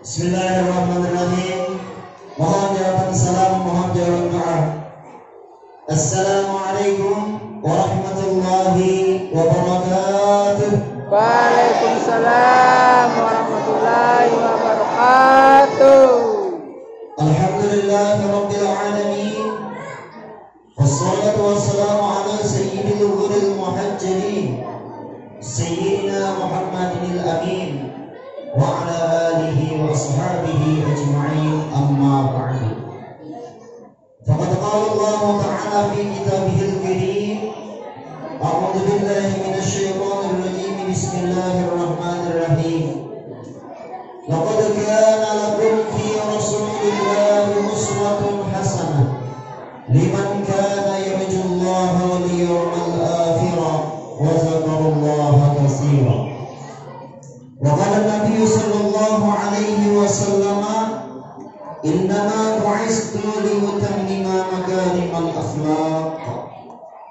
Bismillahirrahmanirrahim. Mohon jawaban salam, mohon jawaban doa. Assalamualaikum warahmatullahi wabarakatuh. Waalaikumsalam warahmatullahi wabarakatuh. Alhamdulillahi rabbil alamin. Wassalatu wassalamu ala sayyidil ghuril muhajjalin Sayyidina Muhammadin al-amin wa ala alihi wa ashabihi ajma'in, amma ba'du. Faqad qala Allah ta'ala fi kitabihil karim, a'udzu billahi minasy syaithanir rajim, bismillahir rahmanir rahim. Laqad kana lakum fi rasulillahi uswatun hasanah liman kana yarjullaha wal yawmal akhir wa dzakarallaha katsiran. Wa qala an-nabiy sallallahu alaihi wasallam, innama bu'istu li utammima makarimal akhlaq.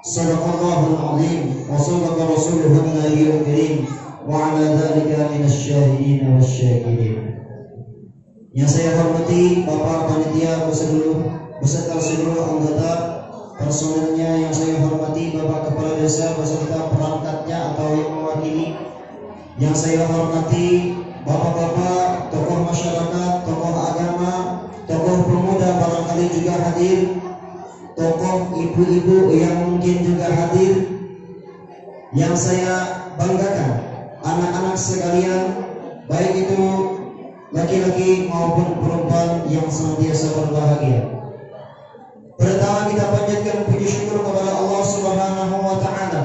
Sadaqallahul azim wa sadaqa rasuluhun nabiyul karim wa ala dzalika minasy syahidin wasyakirin. Yang saya hormati Bapak Panitia beserta seluruh anggota personelnya, yang saya hormati Bapak Kepala Desa beserta perangkatnya atau yang mewakili, yang saya hormati Bapak-bapak, tokoh masyarakat, tokoh agama, tokoh pemuda barangkali juga hadir, tokoh ibu-ibu yang mungkin juga hadir. Yang saya banggakan, anak-anak sekalian, baik itu laki-laki maupun perempuan yang senantiasa berbahagia. Pertama kita panjatkan puji syukur kepada Allah Subhanahu wa taala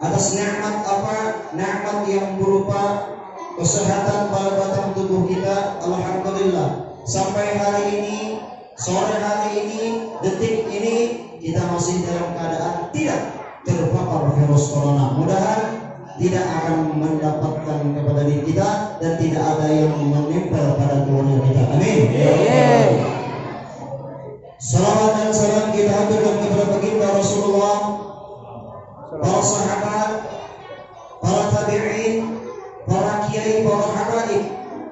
atas nikmat apa? Nikmat yang berupa kesehatan pada batang tubuh kita. Alhamdulillah, sampai hari ini, sore hari ini, detik ini kita masih dalam keadaan tidak terpapar virus corona. Mudah-mudahan tidak akan mendapatkan kepada diri kita dan tidak ada yang menempel pada keluarga kita. Amin. Salawat dan salam kita haturkan kepada baginda Rasulullah, para sahabat, para tabi'in, para kiai, para habaib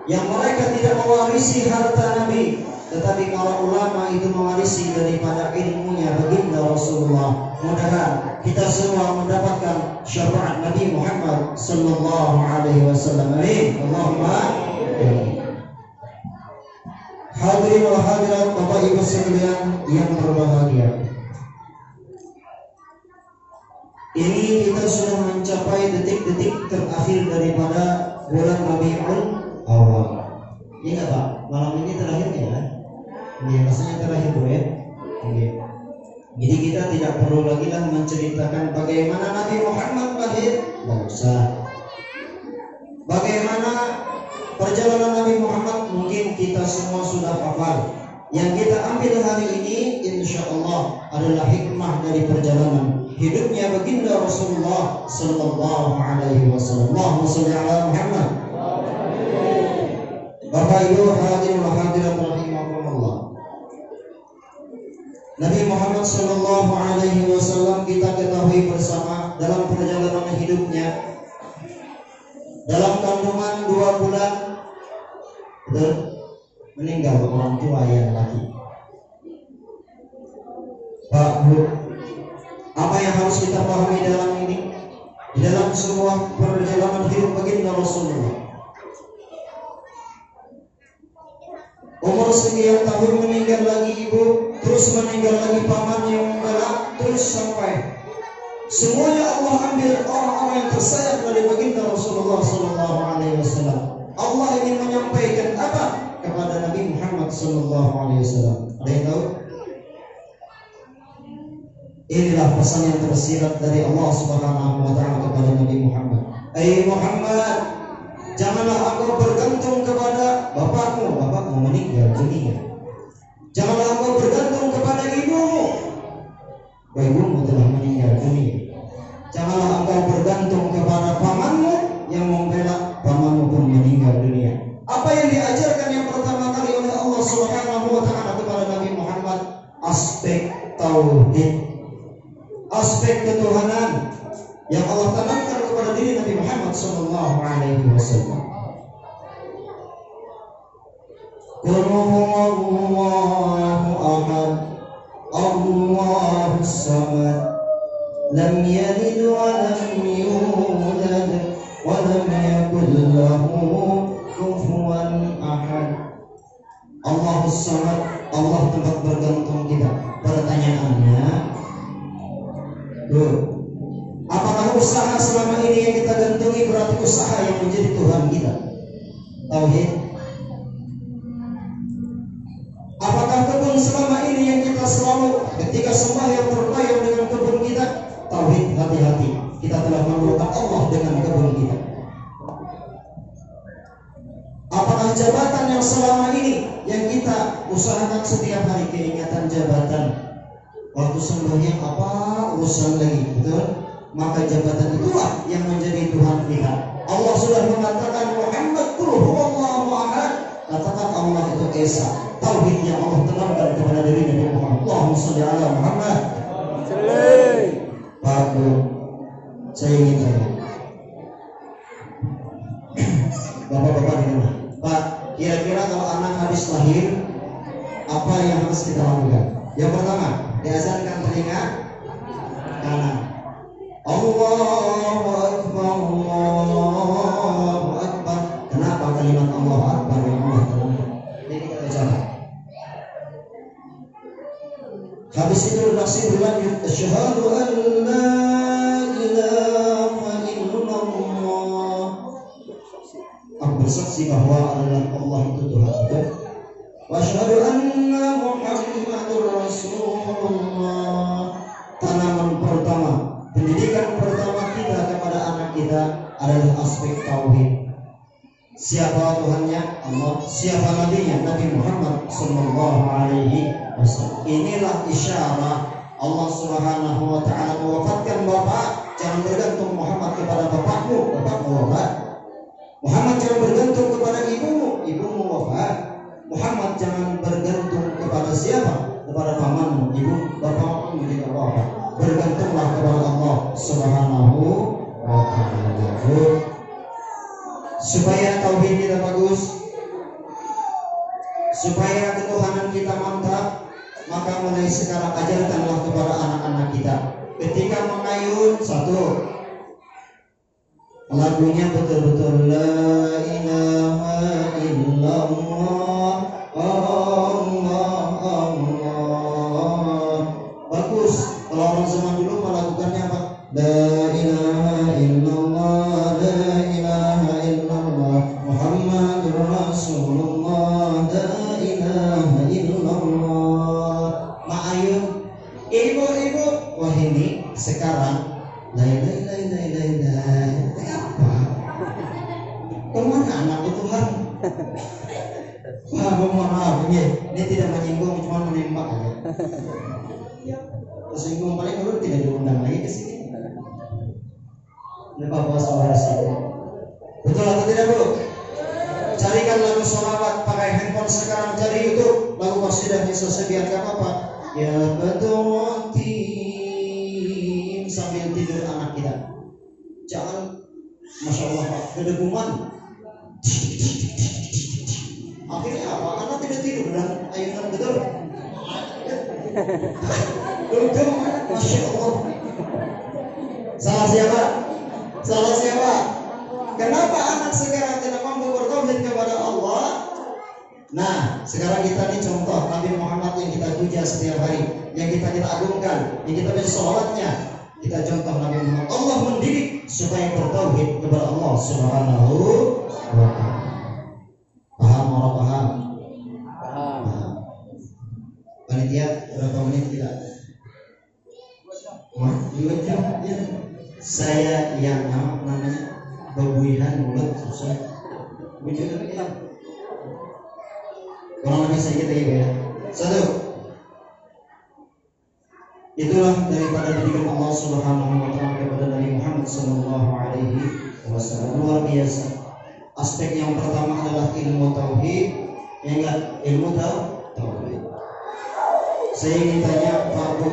yang mereka tidak mewarisi harta Nabi, tetapi para ulama itu mewarisi daripada ilmunya baginda Rasulullah. Mudah-mudahan kita semua mendapatkan syafaat Nabi Muhammad sallallahu alaihi wasallam. Amin. Allahumma amin. Hadirin wa hadirat Bapak Ibu sekalian yang berbahagia, ini kita sudah mencapai detik-detik terakhir daripada bulan Rabiul Awal. Iya Pak, malam ini terakhirnya ya? Iya, rasanya terakhir bro ya. Iya. Jadi kita tidak perlu lagi lah menceritakan bagaimana Nabi Muhammad lahir, tidak usah. Bagaimana perjalanan Nabi Muhammad mungkin kita semua sudah hafal. Yang kita ambil hari ini insya Allah adalah hikmah dari perjalanan hidupnya baginda Rasulullah sallallahu alaihi wasallam. Allahumma shalli ala Muhammad. Bapak Ibu hadirin wa hadirat rahimakumullah. Nabi Muhammad sallallahu alaihi wasallam kita ketahui bersama dalam perjalanan hidupnya, dalam kandungan 2 bulan meninggal orang tua yang laki. Pak, Bu, apa yang harus kita pahami dalam ini? Di dalam semua perjalanan hidup baginda Rasulullah, umur sekian tahun meninggal lagi ibu, terus meninggal lagi paman yang membela, terus sampai semuanya Allah ambil orang-orang yang tersayang dari baginda Rasulullah sallallahu alaihi wasallam. Allah ingin menyampaikan apa kepada Nabi Muhammad sallallahu alaihi wasallam? Ada yang tahu? Inilah pesan yang tersirat dari Allah Subhanahu wa taala kepada Nabi Muhammad. Hai Muhammad, janganlah engkau bergantung kepada bapakmu meninggal dunia. Janganlah engkau bergantung kepada ibumu telah meninggal dunia. Janganlah engkau bergantung kepada pamanmu yang membela, pamanmu pun meninggal dunia. Apa yang diajarkan yang pertama kali oleh Allah Subhanahu wa taala kepada Nabi Muhammad? Aspek tauhid, aspek ketuhanan yang Allah tanamkan kepada diri Nabi Muhammad sallallahu alaihi wasallam. tauhid? Apakah kebun selama ini yang kita selalu ketika sembahyang terbayang dengan kebun kita? Tauhid, hati-hati. Kita telah melupakan Allah dengan kebun kita. Apakah jabatan yang selama ini yang kita usahakan setiap hari, keingatan jabatan? Waktu sembahyang apa urusan lagi, betul? Maka jabatan itulah yang menjadi Tuhan kita. Allah sudah mengatakan Muhammad qul huwallahu ahad. Katakan Allah itu esa. Tauhid yang Allah tanamkan kepada diri Nabi Muhammad. Allahumma shalli ala Muhammad. Pak Bu, saya ingin tanya. Bapak-bapak di rumah, Pak, kira-kira kalau anak habis lahir, apa yang harus kita lakukan? Yang pertama, diazankan telinga kanan. Allahu Akbar, Allahu Akbar. Kenapa kalimat Allahu Akbar yang Allah tanamkan? Ini kita ucapkan. Habis itu redaksi berlanjut, asyhadu an la ilaha illallah. Aku bersaksi bahwa Allah itu Tuhan. Wa asyhadu anna Muhammadur Rasulullah. Tanaman pertama, pendidikan pertama kita kepada anak kita adalah aspek tauhid. Siapa Tuhannya? Allah. Siapa nabinya? Nabi Muhammad sallallahu alaihi wasallam. Inilah isyarat Allah Subhanahu wa taala mewafatkan bapak. Jangan bergantung Muhammad kepada bapakmu, bapakmu wafat. Muhammad jangan bergantung kepada ibumu, ibumu wafat. Muhammad jangan bergantung kepada siapa? Kepada pamanmu, ibu, bapakmu juga wafat. Bergantunglah kepada Allah Subhanahu wa taala. Supaya tauhid kita bagus, supaya ketuhanan kita mantap, maka mulai sekarang ajarkanlah kepada anak-anak kita. Ketika mengayun, satu, lagunya betul-betul la ilaha illallah, Allah, Allah. Bagus. Kalau orang zaman dulu melakukannya apa? La ilaha illallah, la ilaha illallah, Muhammadur Rasulullah, la ilaha illallah. Ma'ayun, ibu-ibu, wah ini sekarang la ilaha illallah. Apa? Kemana anak itu Tuhan? Wah, mohon maaf, ini tidak menyinggung, cuma menembak aja. Tersinggung paling dulu tidak diundang lagi ke sini. Ini Bapak saudara sini. Betul atau tidak, Bu? Carikan lagu sholawat pakai handphone sekarang, cari YouTube lagu qasidah bisa biarkan apa? Ya betul sambil tidur anak kita. Jangan, masya Allah Pak, kedeguman. Akhirnya apa? Anak tidak tidur dan ayunan betul. Duduk, masya Allah. Salah siapa? Salah siapa? Kenapa anak sekarang tidak mampu bertauhid kepada Allah? Nah, sekarang kita ini contoh Nabi Muhammad yang kita puja setiap hari, yang kita agungkan, yang kita baca sholawatnya. Kita contoh Nabi Muhammad. Allah mendidik supaya bertauhid kepada Allah Subhanahu wa taala. Paham orang paham? Paham. Panitia berapa menit tidak? Ya. Saya yang namanya babuihan mulut susah. Wujud ya. Kurang lebih sedikit lagi ya. Satu. Itulah daripada didikan Allah Subhanahu wa taala kepada Nabi Muhammad sallallahu alaihi wasallam. Luar biasa. Aspek yang pertama adalah ilmu tauhid, yang ilmu tauhid. Saya ingin tanya Pak Bu,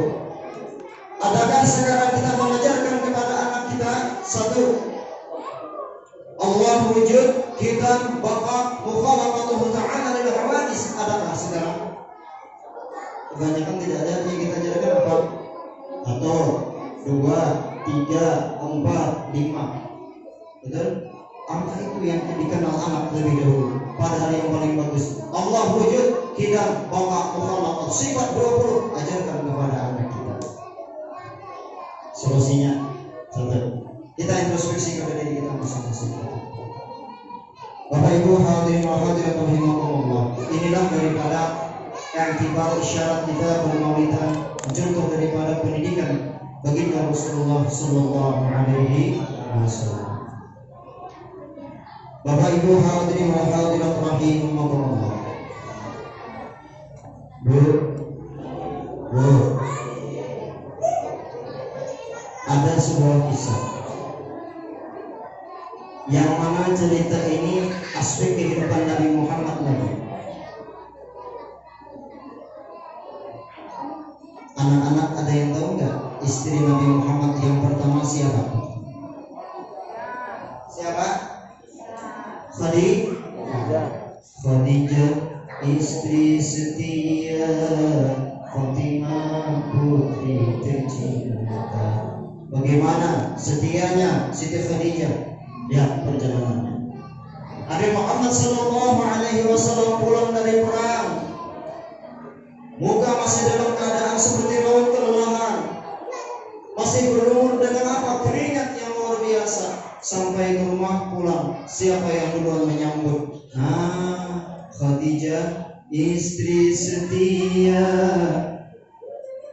adakah sekarang kita mengajarkan kepada anak kita satu, Allah wujud, kita bapak mukhalaqatuhu ta'ala lil hawadis? Adakah sekarang? Kebanyakan tidak ada. Yang kita ajarkan apa? Satu, dua, tiga, empat, lima. Betul? Angka itu yang dikenal anak lebih dahulu. Padahal yang paling bagus Allah wujud, kita bawa mukhalaqat sifat 20, ajarkan kepada anak kita. Solusinya satu, kita introspeksi kepada diri kita masing-masing. Bapak Ibu hadirin wa hadirat rahimakumullah. Inilah daripada i'tibar isyarat kita bermaulidan, contoh daripada pendidikan baginda Rasulullah sallallahu alaihi wasallam. Bapak Ibu hadirin wa hadirat rahimakumullah. Bu, ada sebuah kisah yang mana cerita ini aspek kehidupan Nabi Muhammad lagi. Anak-anak ada yang tahu nggak istri Nabi Muhammad yang pertama siapa? Siapa? Khadijah, istri setia, Fatimah putri tercinta. Bagaimana setianya Siti Khadijah? Ya, perjalanannya. Nabi Muhammad sallallahu alaihi wasallam pulang dari perang. Muka masih dalam keadaan seperti laut kelelahan. Masih berlumur dengan apa? Keringat yang luar biasa. Sampai ke rumah pulang. Siapa yang duluan menyambut? Khadijah, istri setia.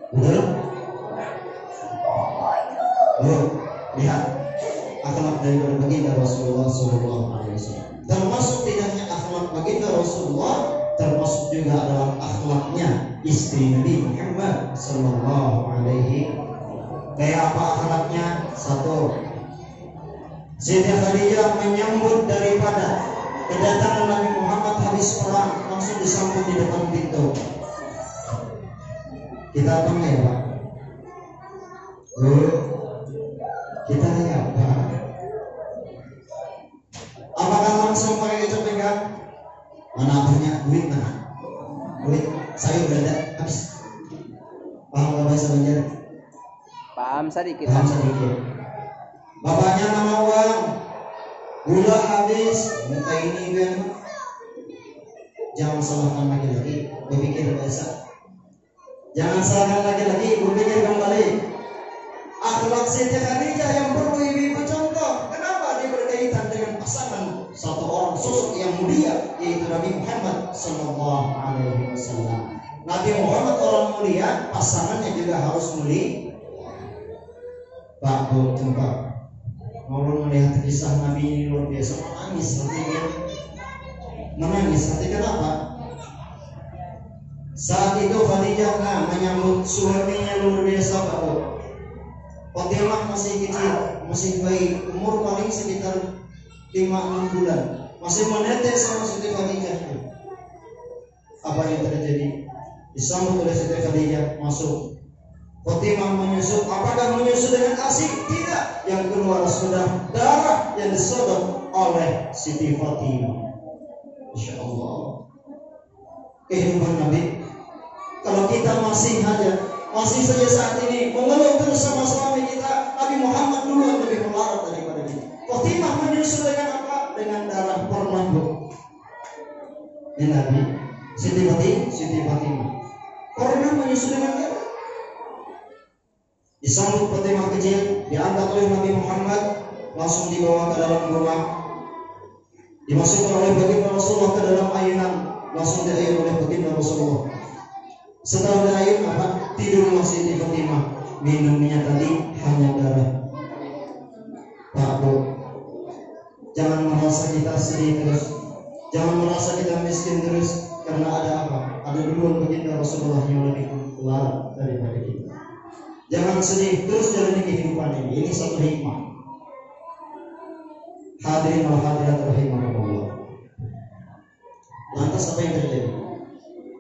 Betul? Lihat akhlak dari baginda Rasulullah SAW. Termasuk tidaknya akhlak baginda Rasulullah, termasuk juga adalah akhlaknya istri Nabi Muhammad Sallallahu Alaihi. Kayak apa akhlaknya? Satu, Siti Khadijah menyambut daripada kedatangan Nabi Muhammad habis perang, langsung disambut di depan pintu. Kita apa ya Pak? Kita ya Pak? Apakah langsung pakai kecap pegang? Mana apanya? Duit mana? Duit sayur gak ada, habis. Paham gak bahasa Banjar? Paham sedikit. Bapaknya nama uang, gula habis, minta ini kan. Jangan salahkan lagi-lagi, berpikir bahasa. Jangan salahkan lagi-lagi, berpikir kembali. Akhlak Siti Khadijah yang perlu ibu contoh. Kenapa dia berkaitan dengan pasangan satu orang sosok yang mulia, yaitu Nabi Muhammad Sallallahu Alaihi Wasallam. Nabi Muhammad orang mulia, pasangannya juga harus mulia. Pak Bu, tempat mau melihat kisah Nabi ini luar biasa, menangis hatinya. Menangis hati kenapa? Saat itu Khadijah menyambut suaminya luar biasa Pak Bu. Fatimah masih kecil, masih bayi, umur paling sekitar 5-6 bulan, masih menetes sama Siti Khadijah. Apa yang terjadi? Disambut oleh Siti Khadijah, masuk. Fatimah menyusul. Apakah menyusul dengan asik? Tidak. Yang keluar sudah darah yang disodok oleh Siti Fatimah. Insya Allah. Kehidupan Nabi. Kalau kita masih saja saat ini mengeluh terus sama suami kita, Nabi Muhammad dulu lebih melarat daripada kita. Fatimah menyusul dengan apa? Dengan darah pernah Bu. Ini Nabi Siti Fatimah pernah menyusul dengan darah. Disambut Fatimah kecil, diangkat oleh Nabi Muhammad, langsung dibawa ke dalam rumah, dimasukkan oleh baginda Rasulullah ke dalam ayunan, langsung diayun oleh baginda Rasulullah. Setelah diayun apa? Tidurlah Siti Fatimah. Minumnya tadi hanya darah. Pak Bu, jangan merasa kita sedih terus, jangan merasa kita miskin terus, karena ada apa? Ada duluan baginda Rasulullah yang lebih kuat daripada kita. Jangan sedih, terus jalani kehidupan ini. Ini satu hikmah. Hadirin wa hadirat rahimakumullah. Lantas apa yang terjadi?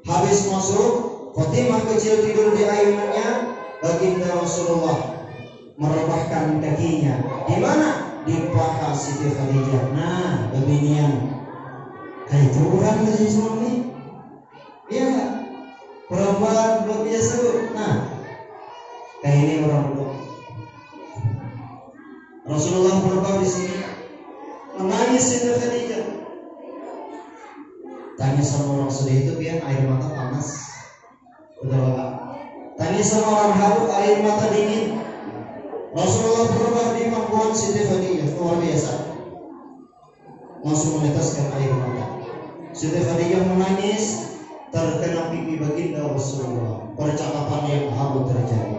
Habis masuk, Fatimah kecil tidur di ayunannya, baginda Rasulullah merebahkan kakinya. Di mana? Di paha Siti Khadijah. Nah, beginian. Kayak turun dari suami. Iya, perempuan belum biasa Bu. Nah, kayak ini orang dulu. Rasulullah berbah di sini, menangis Siti Khadijah. Tanya sama orang sedih itu biar air mata panas. Betul Pak? Tanya sama orang haru air mata dingin. Rasulullah berbah di pangkuan Siti Khadijah, luar biasa. langsung meneteskan air mata. Siti Khadijah menangis terkena pipi baginda Rasulullah. Percakapan yang halu terjadi.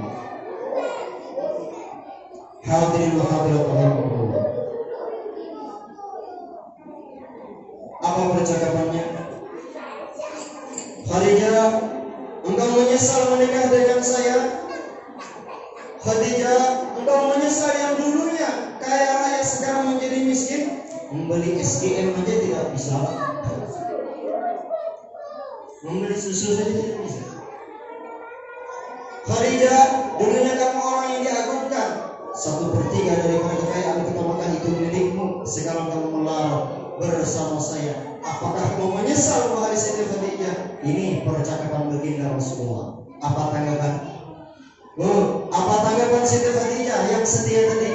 Hadirin wa hadirat rahimakumullah. Apa percakapannya? Khadijah, engkau menyesal menikah dengan saya? Khadijah, engkau menyesal yang dulunya kaya raya sekarang menjadi miskin? Membeli SGM aja tidak bisa. Membeli susu saja tidak bisa. Khadijah, dulunya kamu orang yang diagungkan. 1/3 daripada kekayaan kita makan itu milikmu. Sekarang kamu melarang bersama saya. Apakah kamu menyesal wahai Siti Khadijah? Ini percakapan baginda Rasulullah. Apa tanggapan? Apa tanggapan Siti Khadijah yang setia tadi?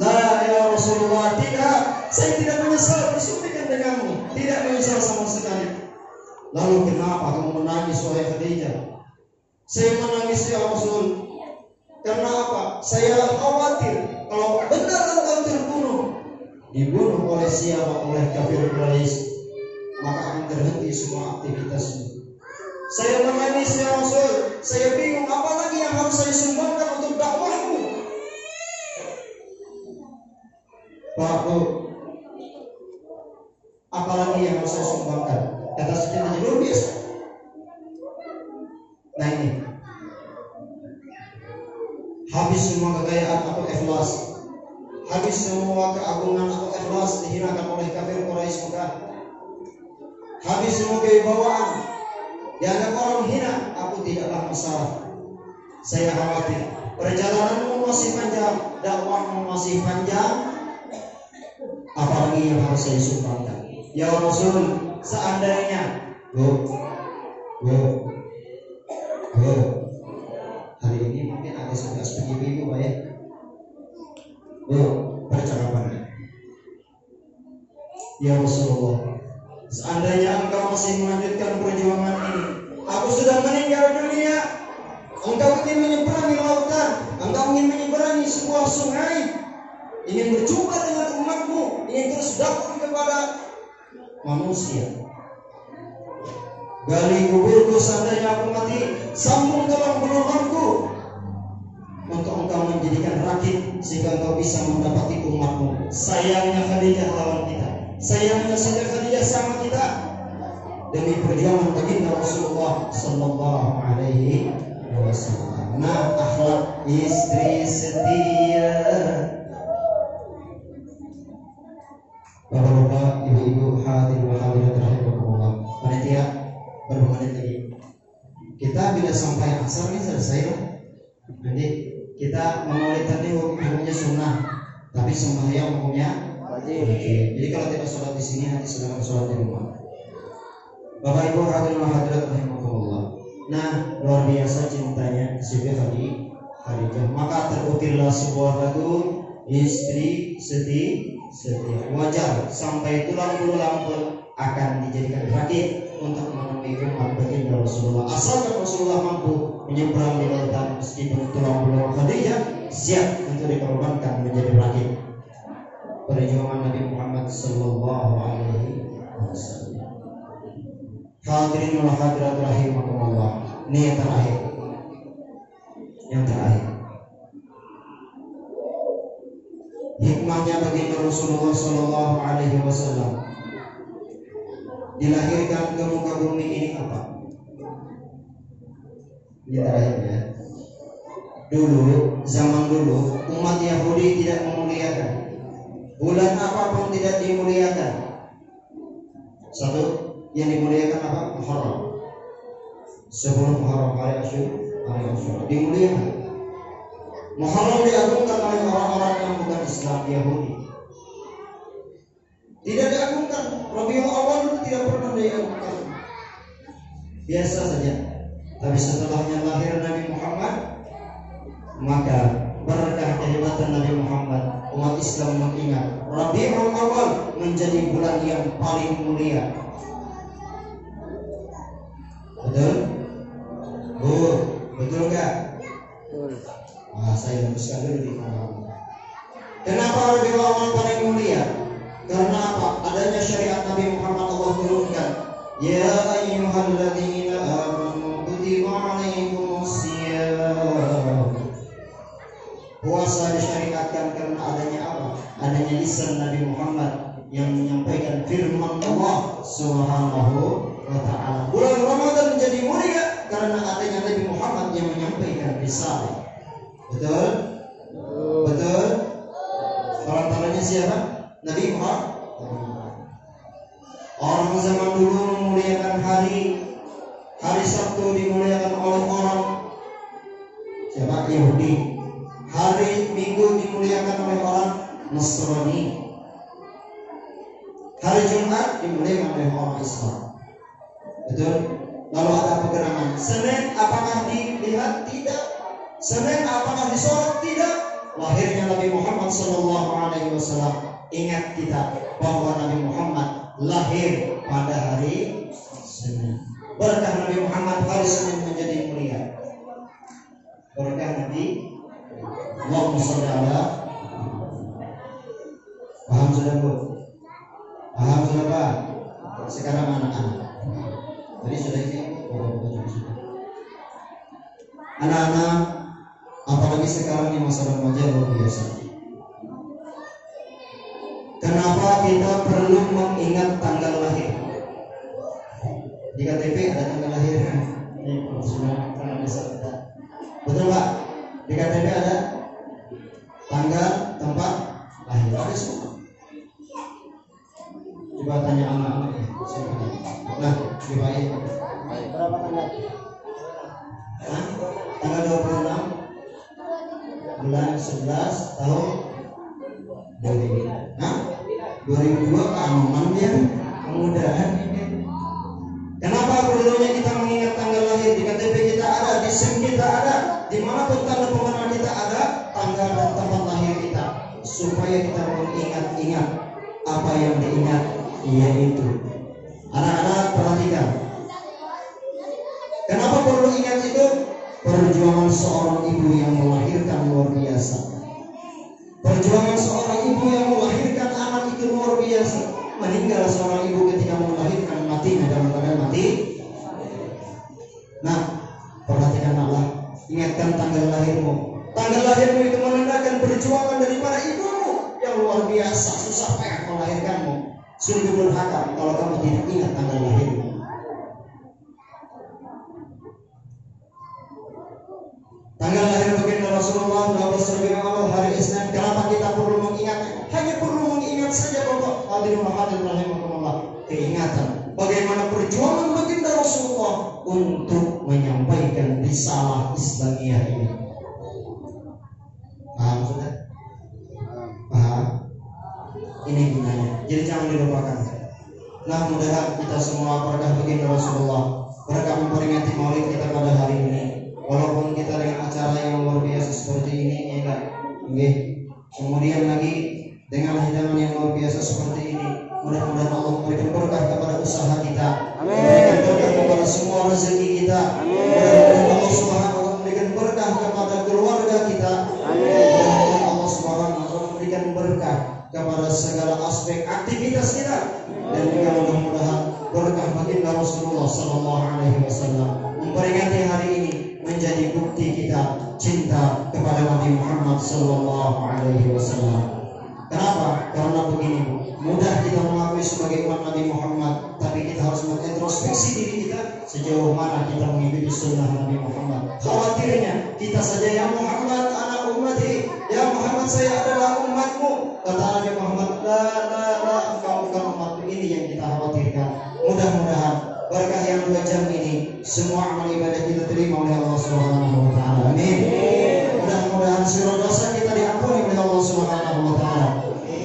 La ya Rasulullah, tidak. Saya tidak menyesal bersumpahkan denganmu. Tidak menyesal sama sekali. Lalu kenapa kamu menangis wahai Khadijah? Saya menangis ya Rasul. Karena apa? Saya khawatir kalau benar engkau terbunuh, dibunuh oleh siapa? Oleh kafir Quraisy, maka akan terhenti semua aktivitasmu. Saya menangis ya Rasul. Saya bingung apalagi yang harus saya sumbangkan untuk dakwahmu. Pak Bu, apalagi yang harus saya sumbangkan? Kata sekian luar biasa. Nah ini, habis semua kekayaan atau ikhlas, habis semua keagungan atau ikhlas dihinakan oleh kafir Quraisy Mekah, habis semua kewibawaan, dianggap orang hina. Aku tidaklah masalah. Saya khawatir perjalananmu masih panjang, dakwahmu masih panjang, apalagi yang harus saya sumbangkan. Ya Rasul, seandainya hari ini mungkin ada 11 ibu Pak ya. Percakapannya. Ya Rasulullah, seandainya engkau masih melanjutkan perjuangan ini, aku sudah meninggal dunia. Engkau ingin menyeberangi lautan, engkau ingin menyeberangi sebuah sungai, ingin berjumpa dengan umatmu, ingin terus dakwah kepada manusia. Gali kuburku seandainya aku mati, sambung tulang belulangku untuk engkau menjadikan rakit sehingga engkau bisa mendapati umatmu. Sayangnya Khadijah lawan kita, sayangnya Siti Khadijah sama kita. Demi perjuangan baginda Rasulullah Sallallahu Alaihi Wasallam. Nah, akhlak istri setia. Bapak-bapak, ibu-ibu, hadirin wa hadirat rahimakumullah. Panitia, berapa menit lagi? Kita bila sampai asar ini selesai lah. Nanti kita maulid tadi hukumnya sunnah, tapi sembahyang hukumnya wajib. Jadi kalau tidak sholat di sini, nanti sedang sholat di rumah. Bapak ibu hadirin wa hadirat rahimakumullah. Nah, luar biasa cintanya Siti Khadijah. Maka terukirlah sebuah lagu istri setia. Wajar sampai tulang belulang pun akan dijadikan rakit untuk menemui umat baginda Rasulullah. Asalkan Rasulullah mampu menyeberang lautan, meskipun tulang belulang Khadijah siap untuk dikorbankan menjadi rakit perjuangan Nabi Muhammad Sallallahu Alaihi Wasallam. Hadirin wa hadirat rahimakumullah. Ini yang terakhir. Hikmahnya baginda Rasulullah Sallallahu Alaihi Wasallam dilahirkan ke muka bumi ini apa? Ini terakhirnya. Zaman dulu umat Yahudi tidak memuliakan bulan apapun, tidak dimuliakan. Satu yang dimuliakan apa? Muharram. Sebelum Muharram hari Asyura dimuliakan. Muharram diagungkan oleh orang-orang yang bukan Islam, Yahudi. Tidak diagungkan. Rabiul Awal itu tidak pernah diagungkan. Biasa saja. Tapi setelahnya lahir Nabi Muhammad, maka berkah kehebatan Nabi Muhammad, umat Islam mengingat Rabiul Awal menjadi bulan yang paling mulia. Betul? Betul enggak? Betul. Saya luruskan dulu di kamar. Kenapa Rabiul Awal paling mulia? lisan Nabi Muhammad yang menyampaikan firman Allah Subhanahu wa ta'ala. Bulan Ramadan menjadi mulia karena adanya Nabi Muhammad yang menyampaikan risalah. Betul? Betul? Perantaranya siapa? Nabi Muhammad. Orang zaman dulu memuliakan hari Sabtu dimuliakan oleh orang siapa? Yahudi. Hari Minggu dimuliakan oleh orang Nasrani. Hari Jumat dimuliakan oleh orang Islam. Betul? Lalu ada pegerangan. Senin apakah dilihat? Tidak. Senin apakah disolat? Tidak. Lahirnya Nabi Muhammad SAW. Ingat kita bahwa Nabi Muhammad lahir pada hari Senin. Berkah Nabi Muhammad hari Senin menjadi mulia. Berkah Nabi. Allahumma sholli ala. Paham sudah Bu? Paham sudah Pak? Sekarang anak-anak. Tadi sudah ini. Anak-anak, apalagi sekarang di masa remaja luar biasa. Kenapa kita perlu mengingat tanggal lahir? Di KTP ada tanggal lahir. Ini sudah tanggal besar. Betul Pak? Di KTP ada tanggal, tempat lahir, ada semua. Coba tanya anak-anak ya. Nah, coba ya. Berapa tanggal? Hah? Tanggal 26 bulan 11 tahun 2000. Hah? 2002 keamanan yang kemudahan. Kenapa perlunya kita mengingat tanggal lahir? Di KTP kita ada, di SIM kita ada, dimanapun tanda pengenal kita ada, tanggal dan tempat lahir kita, supaya kita mengingat-ingat apa yang diingat, yaitu anak-anak perhatikan. Kenapa perlu ingat itu? Perjuangan seorang ibu yang melahirkan luar biasa. Perjuangan seorang ibu yang melahirkan anak itu luar biasa. Meninggal seorang ibu ketika melahirkan, matinya dalam keadaan mati. Nah, perhatikanlah, ingatkan tanggal lahirmu. Tanggal lahirmu itu menandakan perjuangan daripada ibumu yang luar biasa, susah payah melahirkanmu. Sungguh durhaka kalau kamu tidak ingat tanggal lahirmu. Tanggal lahir baginda Rasulullah 12 Rabiul Awal hari Isnin. Kenapa kita perlu mengingat? Hanya perlu mengingat saja Bapak. Hadirin hadirin rahimakumullah. Keingatan bagaimana perjuangan baginda Rasulullah untuk menyampaikan risalah Islamiyah ini. Paham sudah? Paham? Ini gunanya. Jadi jangan dilupakan. Nah, mudah-mudahan kita semua berkah baginda Rasulullah, berkah memperingati Maulid kita pada hari ini. Walaupun kita dengan acara yang luar biasa seperti ini, ya kan? Kemudian lagi dengan hidangan yang luar biasa seperti ini, mudah-mudahan Allah memberikan berkah kepada usaha kita, memberikan berkah kepada semua rezeki kita, mudah-mudahan Allah Subhanahu wa taala memberikan berkah kepada keluarga kita, mudah-mudahan Allah Subhanahu wa taala memberikan berkah kepada segala aspek aktivitas kita, dan juga mudah-mudahan berkah baginda Rasulullah sallallahu alaihi wasallam memperingati hari ini menjadi bukti kita cinta kepada Nabi Muhammad sallallahu alaihi wasallam. Kenapa? Karena begini Bu, mudah kita mengakui sebagai umat Nabi Muhammad, tapi kita harus mengintrospeksi diri kita sejauh mana kita mengikuti sunnah Nabi Muhammad. Khawatirnya kita saja, ya Muhammad anak ummati, ya Muhammad saya adalah umatmu. Kata Nabi Muhammad, la engkau bukan umatku. Ini yang kita khawatirkan. Mudah-mudahan berkah yang 2 jam ini semua amal ibadah kita terima oleh Allah Subhanahu wa taala. Amin. Mudah-mudahan seluruh dosa kita diampuni oleh Allah Subhanahu wa taala.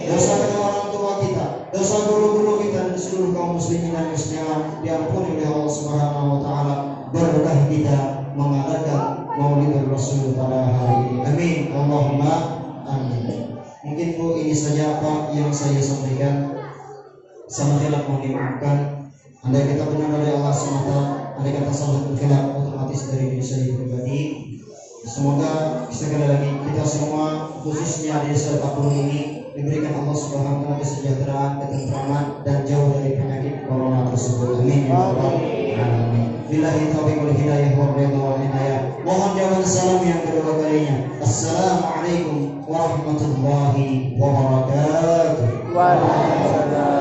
Dosa kedua orang tua kita, dosa guru-guru kita, dan seluruh kaum muslimin dan muslimat diampuni oleh Allah Subhanahu wa taala. Berkah kita mengadakan Maulid Rasul pada hari ini. Amin. Allahumma amin. Mungkin Bu, ini saja apa yang saya sampaikan. Sama khilaf mohon dimaafkan. Andai kita benar dari Allah semata, andai kata salah berkhilaf otomatis dari diri saya pribadi. Semoga sekali lagi kita semua, khususnya di desa Tapur ini, diberikan Allah Subhanahu wa taala kesejahteraan, ketentraman, dan jauh dari penyakit corona tersebut. Amin. Billahi taufiq wal hidayah wa ridha wal inayah. Mohon jawaban salam yang kedua kalinya. Assalamualaikum warahmatullahi wabarakatuh. Waalaikumsalam.